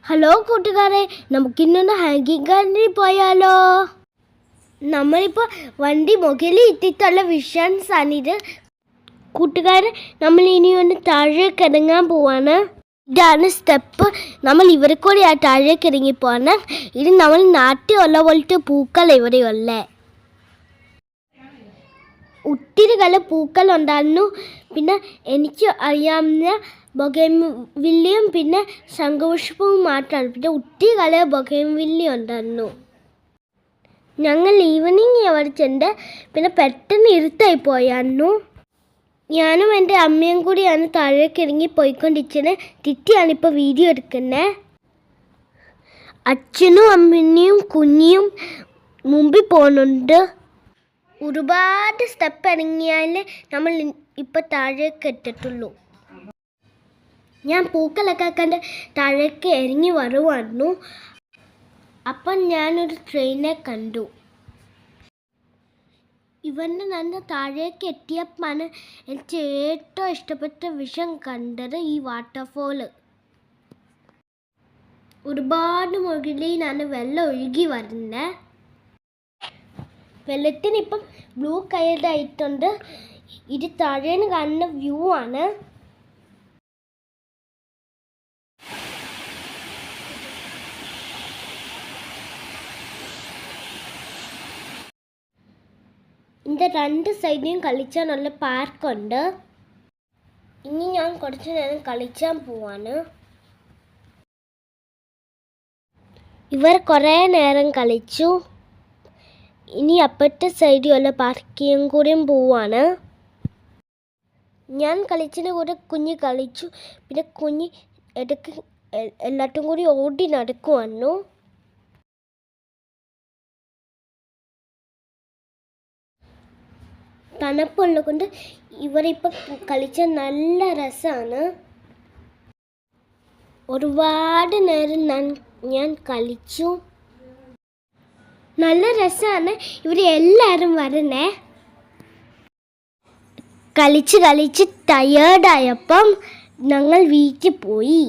Hello കൂട്ടുകാരെ, നമുക്കിന്നൊന്ന് hanging ഗാർഡനിൽ പോയാലോ? നമ്മളിപ്പോൾ വണ്ടി മുകളിൽ ഇട്ടിട്ടുള്ള വിഷൻസാണിത്. കൂട്ടുകാരെ, നമ്മൾ ഇനി ഒന്ന് താഴേക്ക് ഇറങ്ങാൻ പോവാണ്. ഇതാണ് സ്റ്റെപ്പ്. നമ്മൾ ഇവിടെ കൂടെ താഴേക്ക് ഇറങ്ങി പോവാണ്. ഇത് നമ്മൾ നാട്ടിലുള്ള പോലത്തെ പൂക്കൾ ഇവിടെയുള്ളേ. ഒത്തിരി കല പൂക്കളുണ്ടായിരുന്നു. പിന്നെ എനിക്ക് അറിയാവുന്ന ബൊഗൈൻവില്ലയും പിന്നെ ശംഖുപുഷ്പവും മാത്രമാണ്. പിന്നെ ഒത്തിരി കല ബൊഗൈൻവില്ല ഉണ്ടായിരുന്നു. ഞങ്ങൾ ഈവനിങ് വരച്ചുണ്ട്. പിന്നെ പെട്ടെന്ന് ഇരുട്ടായി പോയായിരുന്നു. ഞാനും എൻ്റെ അമ്മയും കൂടിയാണ് താഴേക്ക് ഇറങ്ങി പോയിക്കൊണ്ടിരിച്ചത്. തിറ്റിയാണിപ്പോൾ വീഡിയോ എടുക്കുന്നത്. അച്ഛനും അമ്മയും കുഞ്ഞിയും മുമ്പിൽ പോകുന്നുണ്ട്. ഒരുപാട് സ്റ്റെപ്പ് ഇറങ്ങിയാൽ നമ്മൾ ഇപ്പോൾ താഴേക്ക് എത്തിയിട്ടുള്ളൂ. ഞാൻ പൂക്കളൊക്കെ കണ്ട് താഴേക്ക് ഇറങ്ങി വരുവായിരുന്നു. അപ്പം ഞാനൊരു ട്രെയിനെ കണ്ടു. ഇവൻ്റെ നല്ല താഴേക്ക് എത്തിയപ്പോഴാണ് എനിക്ക് ഏറ്റവും ഇഷ്ടപ്പെട്ട വിഷം കണ്ടത് ഈ വാട്ടർഫോള്. ഒരുപാട് മുകളിലാണ് വെള്ളം ഒഴുകി വരുന്നത്. വെള്ളത്തിനിപ്പം ബ്ലൂ കളറായിട്ടുണ്ട്. ഇത് താഴേന്ന് കാണുന്ന വ്യൂ ആണ്. ഇതിൻ്റെ രണ്ട് സൈഡിലും കളിച്ചാൽ നല്ല പാർക്കുണ്ട്. ഇനി ഞാൻ കുറച്ച് നേരം കളിച്ചാൻ പോവാണ്. ഇവർ കുറേ നേരം കളിച്ചു. ഇനി അപ്പുറത്തെ സൈഡിലുള്ള പാർക്കിയും കൂടിയും പോവാണ്. ഞാൻ കളിച്ചതിന് കൂടെ കുഞ്ഞ് കളിച്ചു. പിന്നെ കുഞ്ഞ് ഇടയ്ക്ക് എല്ലാത്തും കൂടി ഓടി നടക്കുവായിരുന്നു. തണുപ്പുള്ളത് കൊണ്ട് ഇവരിപ്പം കളിച്ച നല്ല രസമാണ്. ഒരുപാട് നേരം ഞാൻ കളിച്ചു. നല്ല രസമാണ്. ഇവർ എല്ലാവരും വരണേ. കളിച്ച് ടയേർഡായപ്പം ഞങ്ങൾ വീട്ടിൽ പോയി.